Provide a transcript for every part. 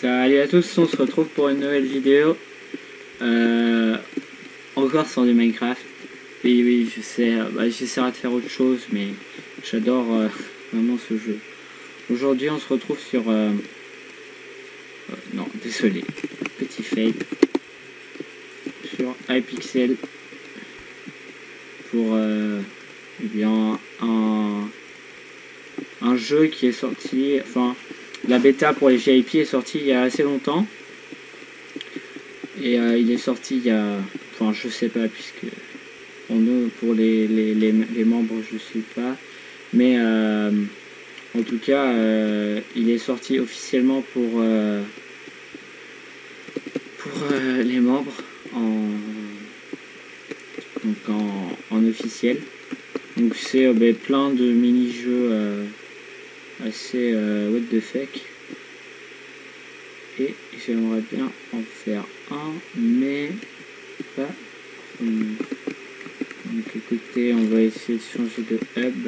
Salut à tous, on se retrouve pour une nouvelle vidéo. Encore sur du Minecraft. Oui, je sais, j'essaierai de faire autre chose, mais j'adore vraiment ce jeu. Aujourd'hui, on se retrouve sur... non, désolé, petit fail. Sur Hypixel. Pour eh bien, un jeu qui est sorti... Enfin, la bêta pour les VIP est sortie il y a assez longtemps. Et il est sorti il y a... Enfin, je sais pas, puisque... Pour les membres, je sais pas. Mais en tout cas, il est sorti officiellement pour les membres en officiel. Donc c'est plein de mini-jeux assez what the fuck. Et j'aimerais bien en faire un, mais pas. Donc écoutez, on va essayer de changer de hub.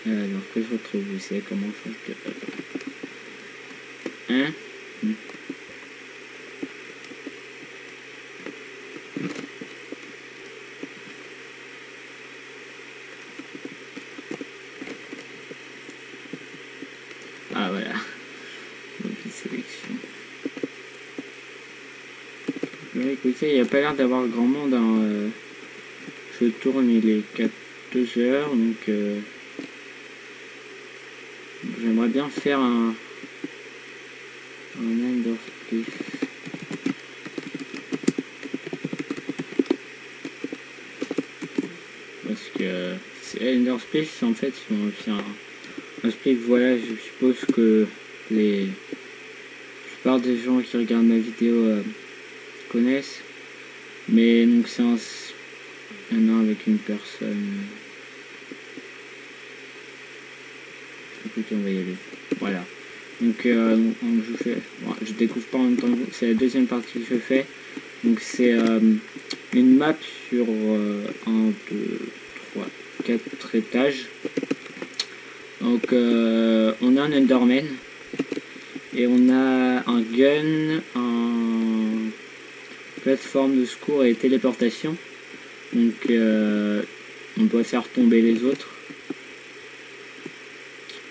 Alors que je retrouve, vous savez comment on change de hub. Hein? Ah voilà. Donc sélection. Mais écoutez, il n'y a pas l'air d'avoir grand monde. Hein. Je tourne, il est 2 heures, donc j'aimerais bien faire un Enderspace. Parce que c'est Enderspace, en fait, c'est un split. Voilà, je suppose que la plupart des gens qui regardent ma vidéo connaissent. Mais donc c'est un avec une personne. Écoutez, on va y aller. Voilà. Donc je fais. Bon, je découvre pas en même temps que vous. C'est la deuxième partie que je fais. Donc c'est une map sur 1, 2, 3, 4 étages. Donc on a un Enderman. Et on a un gun, un plateforme de secours et téléportation. Donc on doit faire tomber les autres.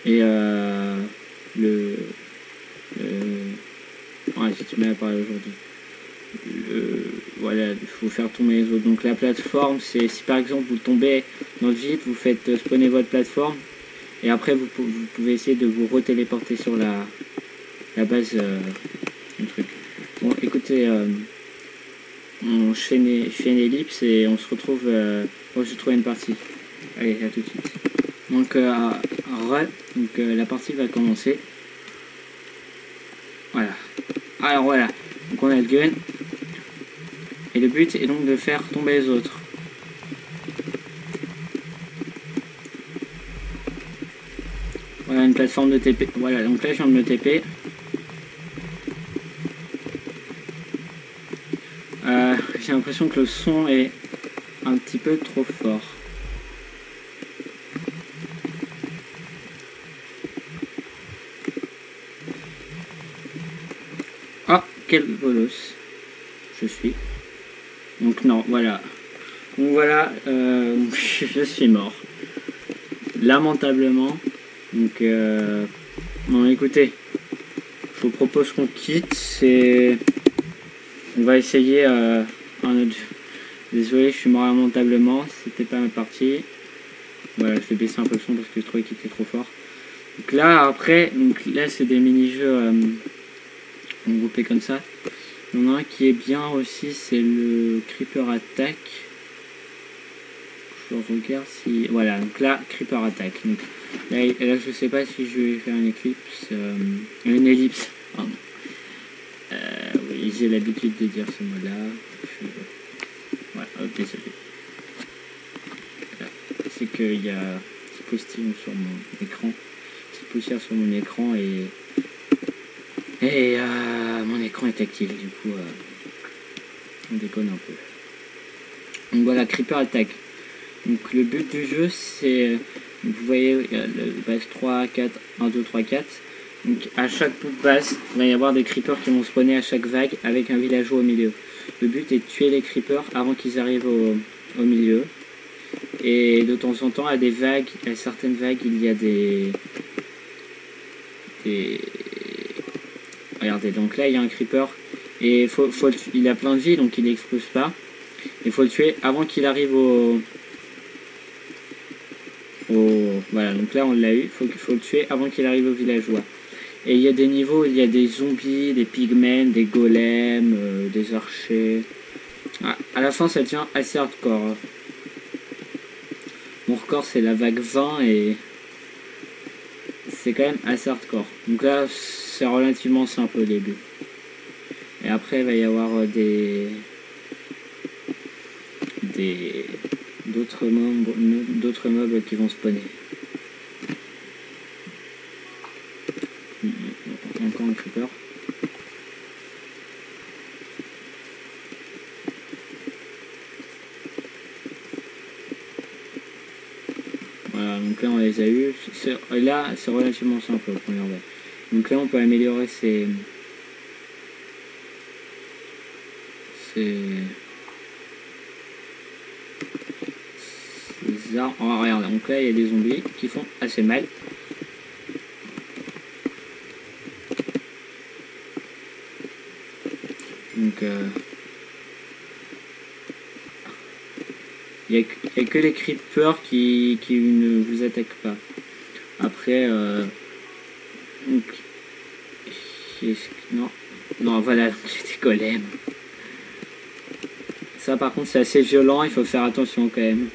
Et ouais, j'ai du mal à parler aujourd'hui. Voilà, il faut faire tomber les autres. Donc la plateforme, c'est si par exemple vous tombez dans le vide, vous faites spawner votre plateforme. Et après vous pouvez essayer de vous retéléporter sur la base du truc. Bon écoutez, je fais une ellipse et on se retrouve. Bon, j'ai trouvé une partie. Allez, à tout de suite. Donc, la partie va commencer. Voilà. Alors voilà. Donc on a le gun. Et le but est donc de faire tomber les autres. Voilà une plateforme de TP. Voilà, donc là je viens de me TP. J'ai l'impression que le son est un petit peu trop fort. Ah, quel bolos je suis. Donc non, voilà. Donc voilà, je suis mort. Lamentablement. Donc, bon écoutez, je vous propose qu'on quitte. On va essayer un autre jeu. Désolé, je suis mort lamentablement, c'était pas ma partie. Voilà, je vais baisser un peu le son parce que je trouvais qu'il était trop fort. Donc là, après, là c'est des mini-jeux groupés comme ça. Il y en a un qui est bien aussi, c'est le Creeper Attack. Je regarde si... Voilà, donc là, Creeper Attack. Donc, là, je sais pas si je vais faire une ellipse. Pardon. Oui, j'ai l'habitude de dire ce mot-là. Voilà, désolé. C'est qu'il y a un petit postillon sur mon écran, petite poussière sur mon écran et mon écran est actif, du coup on déconne un peu. Donc voilà, Creeper Attack. Donc le but du jeu c'est, vous voyez le base 3, 4, 1, 2, 3, 4. Donc à chaque bout de base, il va y avoir des creepers qui vont spawner à chaque vague avec un villageois au milieu. Le but est de tuer les creepers avant qu'ils arrivent au milieu. Et de temps en temps, à certaines vagues, il y a des... Regardez, donc là il y a un creeper et il a plein de vie, donc il n'explose pas. Il faut le tuer avant qu'il arrive Voilà, donc là on l'a eu, faut le tuer avant qu'il arrive au villageois. Et il y a des niveaux, il y a des zombies, des pigmen, des golems, des archers. Ah, à la fin ça devient assez hardcore. Mon record c'est la vague 20 et c'est quand même assez hardcore. Donc là c'est relativement simple au début. Et après il va y avoir d'autres mobs qui vont spawner. Encore un creeper. Voilà, donc là on les a eu. Là c'est relativement simple au premier vague. Donc là on peut améliorer ces armes. Oh, regarde, donc là il y a des zombies qui font assez mal. Donc il n'y a que les creepers qui ne vous attaquent pas. Après donc, non voilà, j'ai des golems. Ça par contre c'est assez violent, il faut faire attention quand même.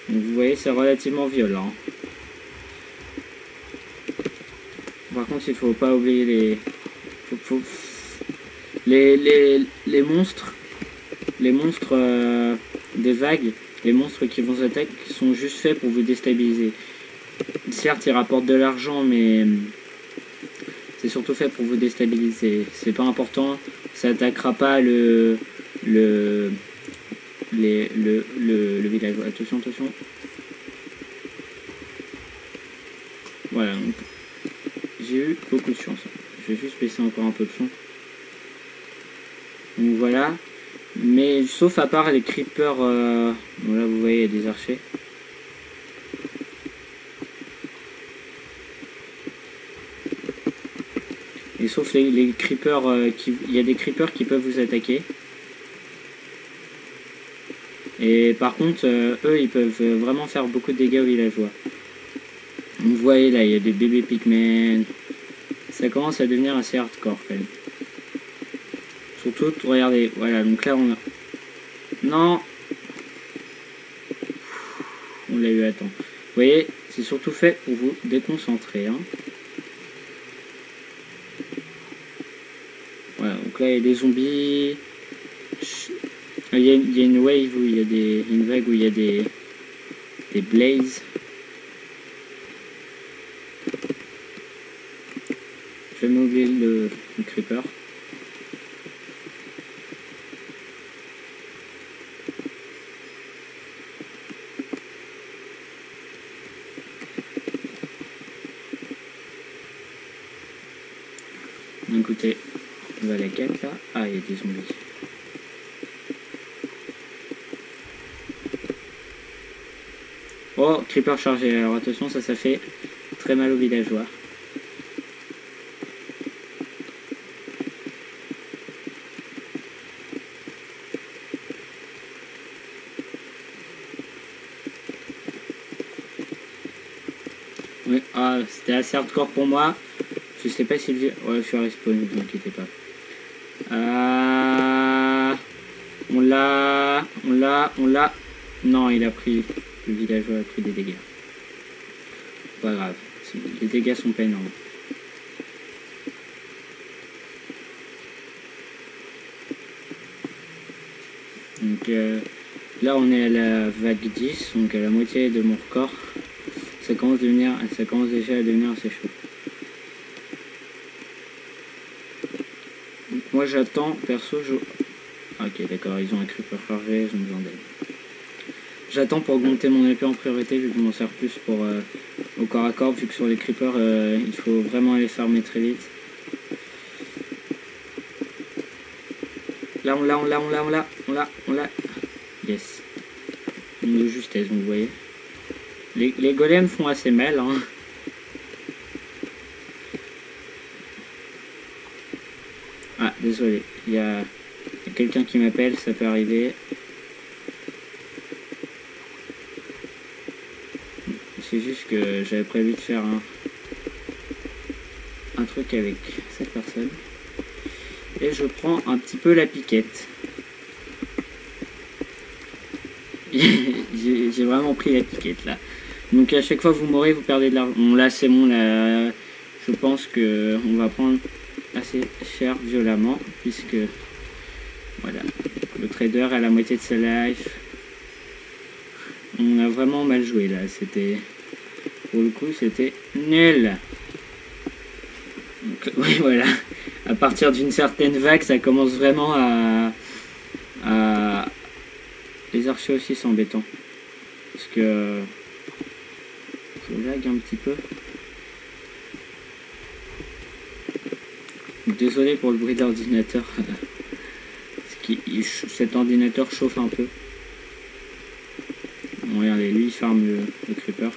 Donc, vous voyez c'est relativement violent. Par contre il faut pas oublier les monstres. Les monstres des vagues, les monstres qui vous attaquent sont juste faits pour vous déstabiliser. Certes ils rapportent de l'argent mais c'est surtout fait pour vous déstabiliser. C'est pas important, ça attaquera pas le village. Attention. Voilà, donc j'ai eu beaucoup de chance. Je vais juste baisser encore un peu le son. Donc voilà. Mais sauf à part les creepers, bon là vous voyez il y a des archers. Et sauf les creepers, il y a des creepers qui peuvent vous attaquer. Et par contre, eux ils peuvent vraiment faire beaucoup de dégâts aux villageois. Vous voyez là, il y a des bébés pigmen. Ça commence à devenir assez hardcore quand même. Surtout, regardez, voilà, donc là on a... Non. On l'a eu à temps. Vous voyez, c'est surtout fait pour vous déconcentrer. Hein. Voilà, donc là il y a des zombies. Il y a une wave où il y a une vague où il y a des blazes. Je vais m'oublier le creeper. Écoutez, on va à la quête là. Ah, il y a des zombies. Oh, creeper chargé. Alors attention, ça fait très mal aux villageois. Oui, ah, c'était assez hardcore pour moi. Je sais pas si le... Ouais, je suis respawn, ne vous inquiétez pas. On l'a. Non, il a pris... Le villageois a pris des dégâts. Pas grave. Les dégâts sont pas énormes. Donc là, on est à la vague 10, donc à la moitié de mon record. Ça commence déjà à devenir assez chaud. Donc, moi j'attends, perso, ok d'accord, ils ont un creeper chargé, ils ont besoin d'aide. J'attends pour augmenter mon épée en priorité, vu que je m'en sers plus pour au corps à corps, vu que sur les creepers, il faut vraiment les farmer très vite. Là, on l'a. Yes. Une justesse, vous voyez. Les golems font assez mal, hein. Ah, désolé. Il y a quelqu'un qui m'appelle, ça peut arriver. C'est juste que j'avais prévu de faire un truc avec cette personne. Et je prends un petit peu la piquette. J'ai vraiment pris la piquette là. Donc à chaque fois vous mourrez, vous perdez de l'argent. Bon là c'est bon, là je pense que on va prendre assez cher violemment. Puisque voilà, le trader a la moitié de sa life. On a vraiment mal joué là, c'était... Pour le coup, c'était nul. Donc, oui, voilà. À partir d'une certaine vague, ça commence vraiment à... Les archers aussi, c'est embêtant. Parce que... Je lag un petit peu. Désolé pour le bruit d'ordinateur. Cet ordinateur chauffe un peu. Bon, regardez, lui, il farme le creeper.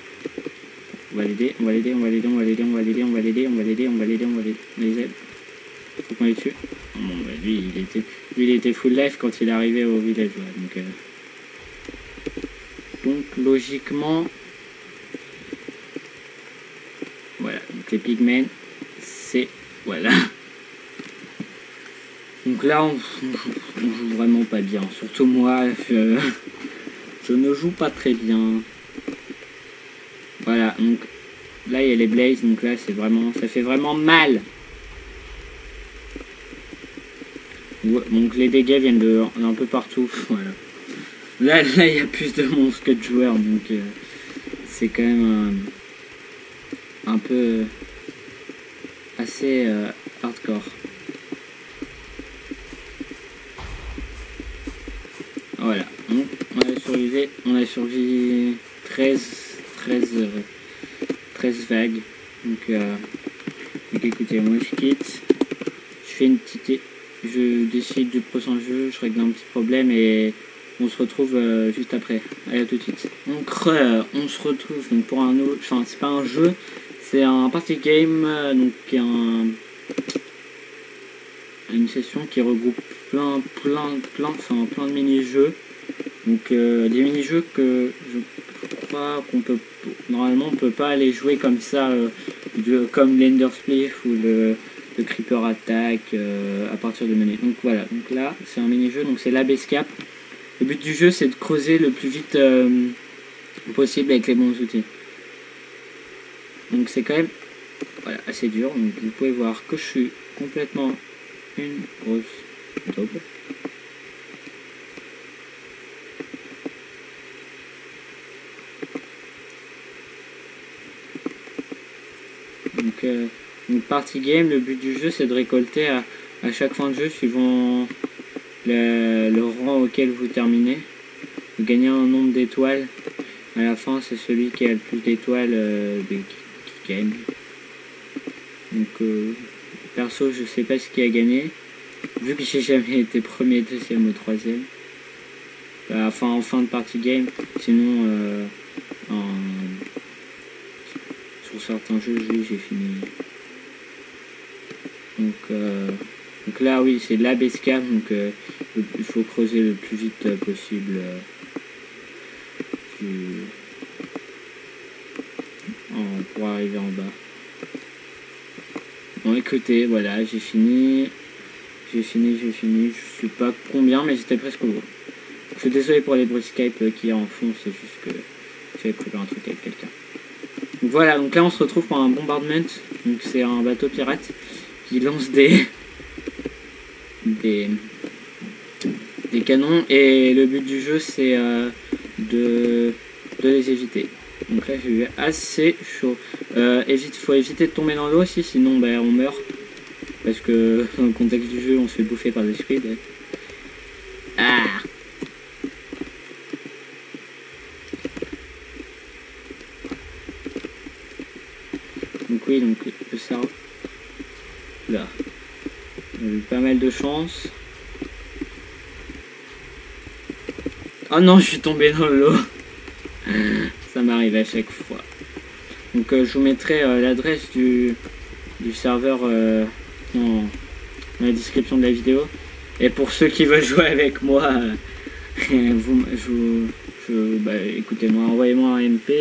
On va l'aider, on va l'aider, on va l'aider, on va l'aider, on va l'aider, on va l'aider, on va l'aider, on va l'aider, on va l'aider. Faut qu'on les tue. Bon, bah, lui, il était full life quand il est arrivé au village. Ouais, donc, logiquement, voilà. Donc les pigmen, c'est voilà. Donc là, on joue vraiment pas bien. Surtout moi, je ne joue pas très bien. Voilà, donc là il y a les blazes, donc là c'est vraiment, ça fait vraiment mal. Donc les dégâts viennent d'un peu partout, voilà. Là il y a plus de monstres que de joueurs, donc c'est quand même un peu assez hardcore. Voilà, donc on a survécu 13 vagues. Donc écoutez, moi je quitte. Je fais une petite... Je décide du prochain jeu, je règle un petit problème et on se retrouve juste après. Allez, à tout de suite. Donc on se retrouve donc pour un autre... Enfin, c'est pas un jeu, c'est un party game, donc une session qui regroupe plein de mini-jeux. Donc des mini-jeux que je crois qu'on peut... Normalement on peut pas aller jouer comme ça, comme l'Enderspliff ou le Creeper Attack à partir de menus. Donc voilà, donc là c'est un mini-jeu, donc c'est l'Abescape. Le but du jeu c'est de creuser le plus vite possible avec les bons outils. Donc c'est quand même voilà, assez dur, donc vous pouvez voir que je suis complètement une grosse daube. Donc party game, le but du jeu c'est de récolter à chaque fin de jeu, suivant le rang auquel vous terminez, vous gagnez un nombre d'étoiles. À la fin c'est celui qui a le plus d'étoiles qui gagne. Donc perso je sais pas ce qui a gagné, vu que j'ai jamais été premier, deuxième ou troisième. Enfin en fin de party game, sinon sur certains jeux j'ai fini. Donc là oui c'est l'Abescape, donc il faut creuser le plus vite possible pour arriver en bas. Bon écoutez, voilà, j'ai fini, je sais pas combien mais j'étais presque au bout. Je suis désolé pour les bruits Skype qui est en fond, c'est juste que j'avais prévu un truc avec quelqu'un. Donc voilà, donc là on se retrouve pour un bombardement, donc c'est un bateau pirate qui lance des canons et le but du jeu c'est de les éviter. Donc là j'ai eu assez chaud. Faut éviter de tomber dans l'eau aussi, sinon bah, on meurt. Parce que dans le contexte du jeu on se fait bouffer par des squids. Ah. ça. Là. J'ai eu pas mal de chance. Oh non, je suis tombé dans l'eau. Ça m'arrive à chaque fois. Donc je vous mettrai l'adresse du serveur dans la description de la vidéo. Et pour ceux qui veulent jouer avec moi, écoutez-moi, envoyez-moi un MP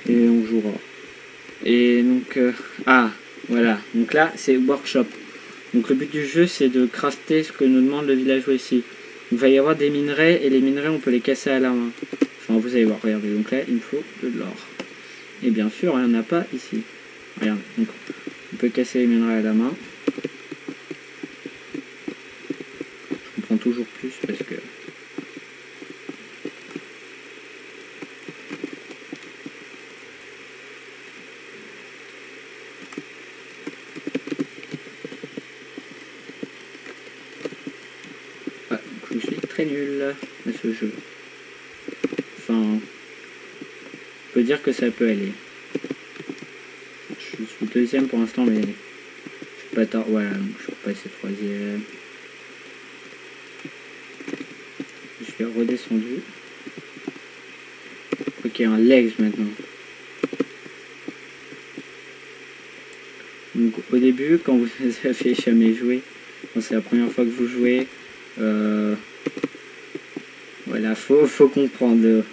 et on jouera. Et donc, voilà. Donc là, c'est workshop. Donc le but du jeu, c'est de crafter ce que nous demande le villageois ici. Il va y avoir des minerais, et les minerais, on peut les casser à la main. Enfin, vous allez voir, regardez. Donc là, il me faut de l'or. Et bien sûr, il n'y en a pas ici. Regarde, donc, on peut casser les minerais à la main. Je comprends toujours plus parce que... je suis très nul à ce jeu. Enfin, on peut dire que ça peut aller. Je suis deuxième pour l'instant, mais je suis pas tard. Voilà, donc je suis repassé troisième. Je suis redescendu. Ok, un legs maintenant. Donc au début, quand vous avez jamais joué, quand c'est la première fois que vous jouez, voilà, faut comprendre.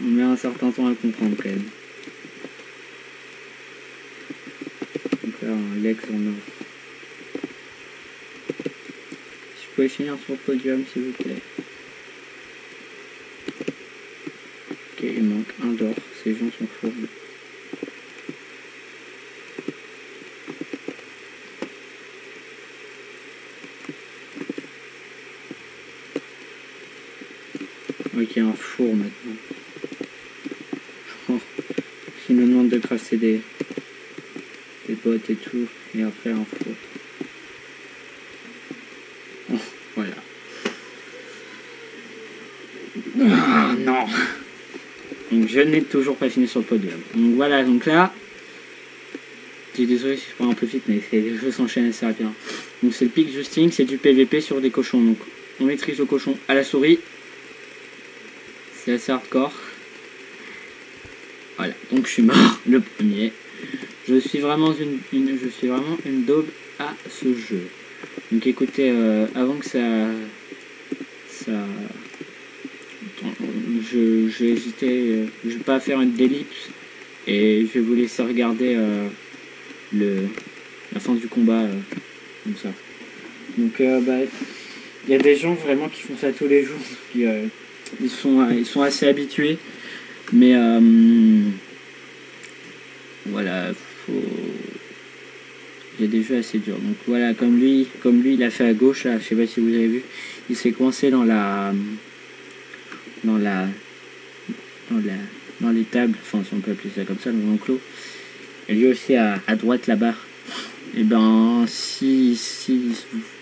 On met un certain temps à comprendre quand même. Donc là, un legs en or. Si je pouvais finir sur le podium, s'il vous plaît. Ok, il manque un d'or. Ces gens sont fourbes. Ok, un four maintenant. Oh, il me demande de crafter des bottes et tout, et après un four. Oh, voilà. Ah, non. Donc je n'ai toujours pas fini sur le podium. Donc voilà, donc là, je suis désolé si je prends un peu vite, mais les jeux s'enchaînent assez rapidement. Donc c'est le pick justing, c'est du PVP sur des cochons. Donc on maîtrise le cochon à la souris. C'est assez hardcore. Voilà, donc je suis mort le premier. Je suis vraiment une daube à ce jeu. Donc écoutez, avant que ça j'ai hésité, je vais pas faire une d'ellipse et je vais vous laisser regarder la fin du combat comme ça. Donc il y a des gens vraiment qui font ça tous les jours. Puis, ils sont assez habitués, mais voilà, il y a des jeux assez durs. Donc voilà, comme lui il a fait à gauche là, je sais pas si vous avez vu, il s'est coincé dans les tables, enfin si on peut appeler ça comme ça, dans l'enclos. Et lui aussi à droite là-bas. Et ben si vous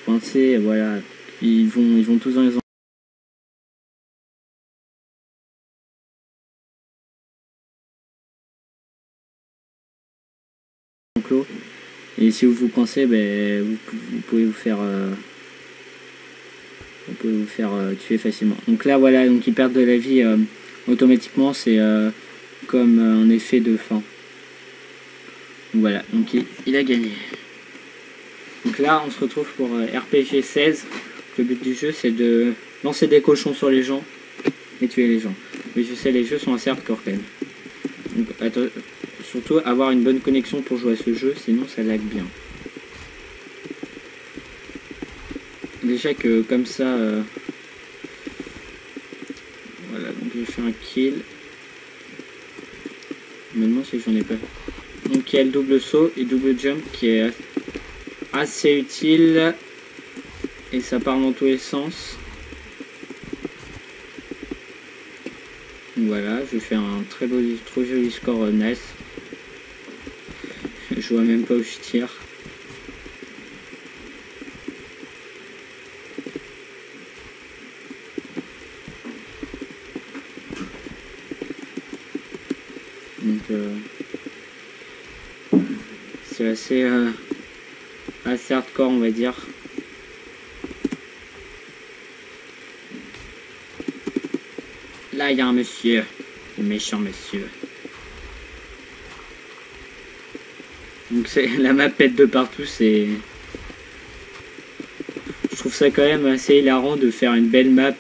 pensez, voilà, ils vont tous dans les enclos. Et si vous vous coincez, ben vous pouvez vous faire tuer facilement. Donc là voilà, donc ils perdent de la vie automatiquement, c'est comme un effet de fin. Donc voilà, donc il a gagné. Donc là on se retrouve pour RPG 16. Le but du jeu c'est de lancer des cochons sur les gens et tuer les gens. Mais je sais, les jeux sont assez hardcore quand même. Donc surtout avoir une bonne connexion pour jouer à ce jeu, sinon ça lag bien. Déjà que comme ça, voilà, donc j'ai fait un kill. Je me demande si j'en ai pas. Donc il y a le double saut et double jump qui est assez utile et ça part dans tous les sens. Voilà, je fais un très joli score nice. Je vois même pas où je tire. Donc c'est assez hardcore, on va dire. Là, il y a un monsieur. Un méchant monsieur. Donc c'est la map pète de partout, c'est... Je trouve ça quand même assez hilarant de faire une belle map,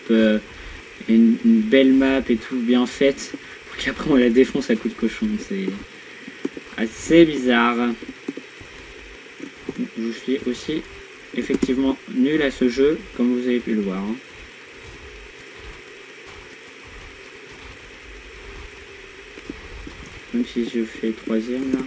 une belle map et tout bien faite, pour qu'après on la défonce à coups de cochon. C'est assez bizarre. Je suis aussi effectivement nul à ce jeu, comme vous avez pu le voir. Hein. Même si je fais troisième là.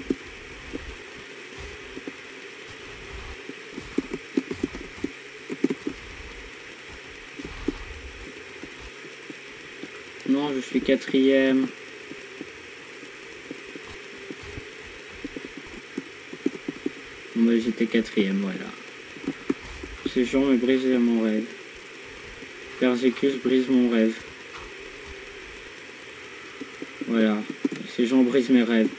Non, je suis quatrième. Moi j'étais quatrième, voilà. Ces gens me brisent mon rêve. Persécus brise mon rêve. Voilà. Ces gens brisent mes rêves.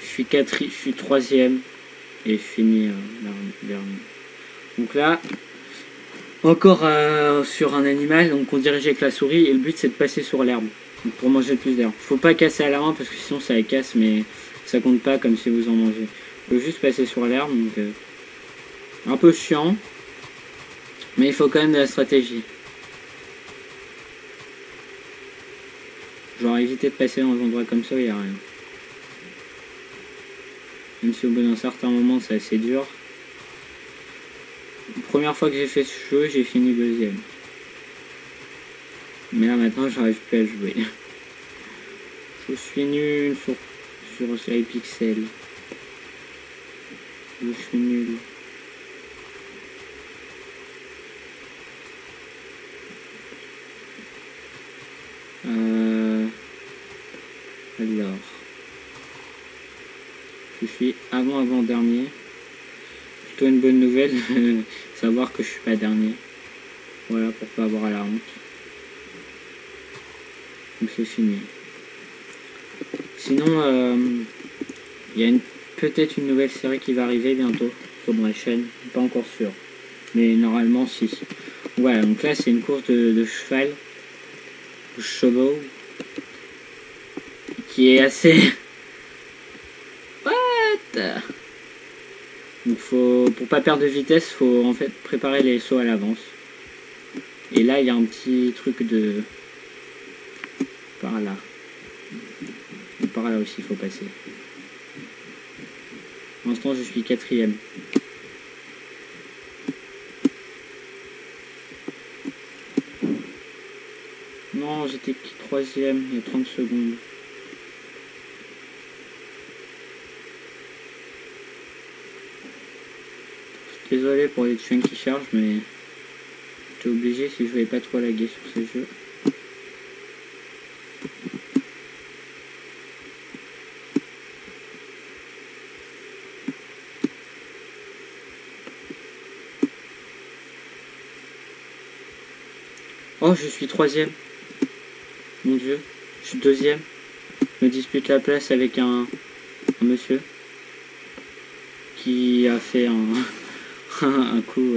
Je suis troisième. Et je finis dernier. Donc là, encore sur un animal, donc on dirige avec la souris et le but c'est de passer sur l'herbe pour manger le plus d'herbe. Faut pas casser à la main parce que sinon ça casse, mais ça compte pas comme si vous en mangez. Faut juste passer sur l'herbe, donc un peu chiant, mais il faut quand même de la stratégie. Genre éviter de passer dans un endroit comme ça où il n'y a rien. Même si au bout d'un certain moment c'est assez dur. La première fois que j'ai fait ce jeu, j'ai fini deuxième. Mais là maintenant j'arrive plus à jouer. Je suis nul sur les pixels. Je suis nul. Alors. Je suis avant-dernier. Plutôt une bonne nouvelle, savoir que je suis pas dernier. Voilà, pour pas avoir à la honte. Donc c'est fini. Sinon, il y a peut-être une nouvelle série qui va arriver bientôt sur ma chaîne. Pas encore sûr. Mais normalement, si. Voilà, donc là c'est une course de cheval. De chevaux. Qui est assez... What? Donc pour pas perdre de vitesse, faut en fait préparer les sauts à l'avance. Et là il y a un petit truc de... Par là. Et par là aussi il faut passer. Pour l'instant je suis quatrième. Non, j'étais troisième il y a 30 secondes. Désolé pour les chaînes qui chargent, mais j'étais obligé si je voulais pas trop laguer sur ces jeux. Oh, je suis troisième. Mon dieu, je suis deuxième. Je me dispute la place avec un monsieur qui a fait un coup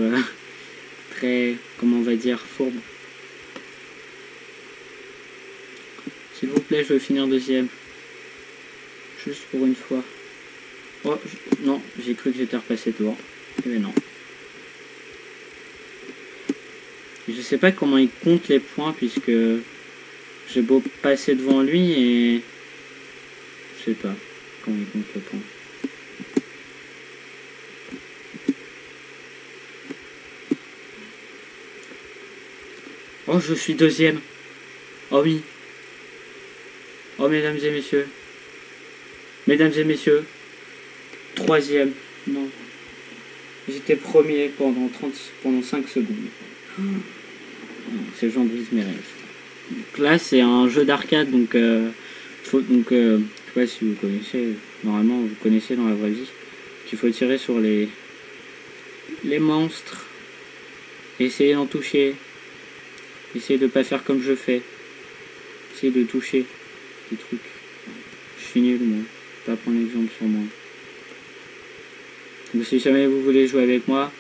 très, comment on va dire, fourbe. S'il vous plaît, je veux finir deuxième. Juste pour une fois. Oh, non, j'ai cru que j'étais repassé devant. Mais non. Je sais pas comment il compte les points puisque j'ai beau passer devant lui et... Je sais pas comment il compte les points. Oh, je suis deuxième. Oh oui. Oh, mesdames et messieurs. Mesdames et messieurs. Troisième. Non. J'étais premier pendant 5 secondes. Ces gens brisent mes rêves. Donc là, c'est un jeu d'arcade, donc... je sais pas si vous connaissez. Normalement, vous connaissez dans la vraie vie. Qu'il faut tirer sur les monstres. Essayer d'en toucher. Essayez de pas faire comme je fais. Essayez de toucher des trucs. Je suis nul, moi. Je vais pas prendre l'exemple sur moi. Donc si jamais vous voulez jouer avec moi,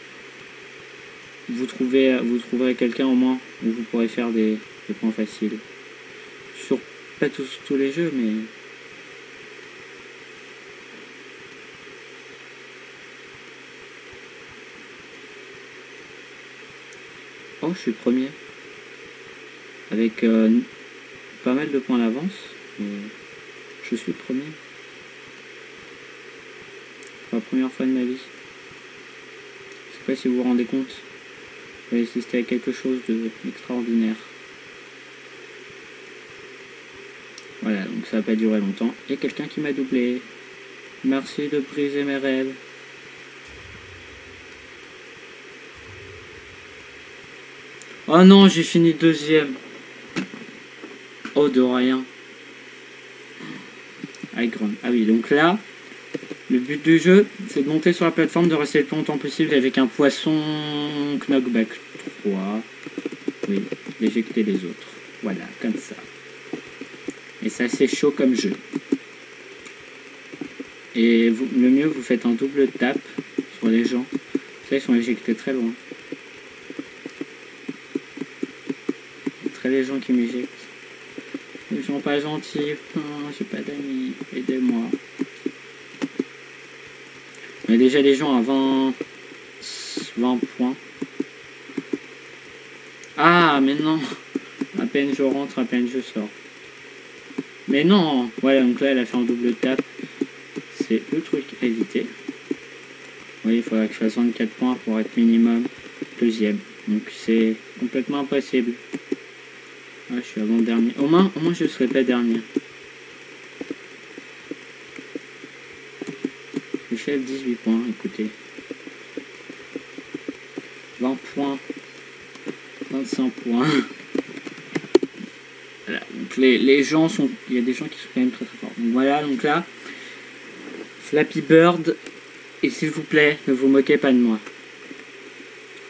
vous trouverez quelqu'un au moins où vous pourrez faire des points faciles. Sur pas tous les jeux, mais... Oh, je suis premier. Avec pas mal de points d'avance. Mais je suis premier. C'est la première fois de ma vie. Je sais pas si vous vous rendez compte. J'ai assisté à quelque chose d'extraordinaire. Voilà, donc ça va pas durer longtemps. Il y a quelqu'un qui m'a doublé. Merci de briser mes rêves. Oh non, j'ai fini deuxième. Oh, de rien. Ah oui, donc là, le but du jeu, c'est de monter sur la plateforme, de rester le plus longtemps possible avec un poisson knockback 3. Oui, d'éjecter les autres. Voilà, comme ça. Et c'est assez chaud comme jeu. Et vous, le mieux, vous faites un double tape sur les gens. Ça, ils sont éjectés très loin. Très les gens qui m'éjectent. Ils sont pas gentils. Non, j'ai pas d'amis. Aidez-moi. On a déjà des gens à 20 points. Ah, mais non. À peine je rentre, à peine je sors. Mais non. Voilà, donc là, elle a fait un double tape. C'est le truc à éviter. Oui, il faudra que je fasse 24 points pour être minimum deuxième. Donc c'est complètement impossible. Ah, je suis avant-dernier. Au moins je ne serai pas dernier. Le chef, 18 points, écoutez. 20 points. 25 points. Voilà, donc les gens sont... Il y a des gens qui sont quand même très très forts. Donc voilà, donc là, Flappy Bird, et s'il vous plaît, ne vous moquez pas de moi.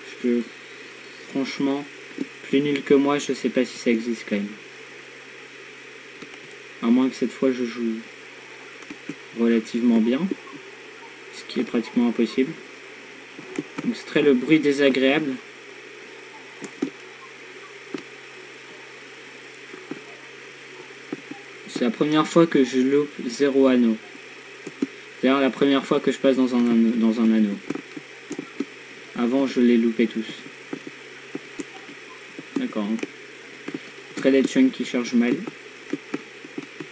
Parce que, franchement, plus nul que moi, je sais pas si ça existe quand même. À moins que cette fois je joue relativement bien, ce qui est pratiquement impossible. Donc c'est très le bruit désagréable. C'est la première fois que je loupe 0 anneau. C'est-à-dire la première fois que je passe dans un anneau. Avant, je les loupais tous. D'accord. Très des chunks qui chargent mal.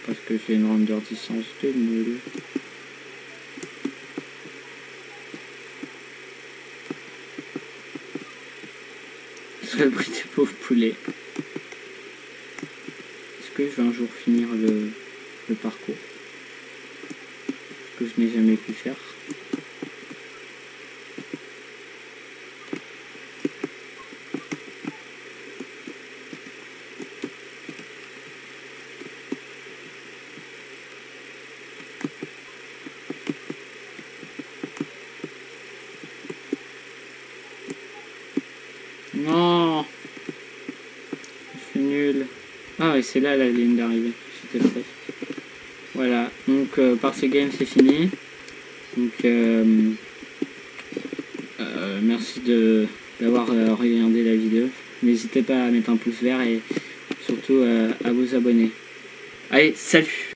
Parce que j'ai une render distance de nul. C'est le bruit des pauvres poulets. Est-ce que je vais un jour finir le parcours que je n'ai jamais pu faire? Non, je suis nul. Ah ouais, c'est là la ligne d'arrivée. J'étais prêt. Voilà, donc Party Game c'est fini. Donc merci d'avoir regardé la vidéo. N'hésitez pas à mettre un pouce vert et surtout à vous abonner. Allez, salut!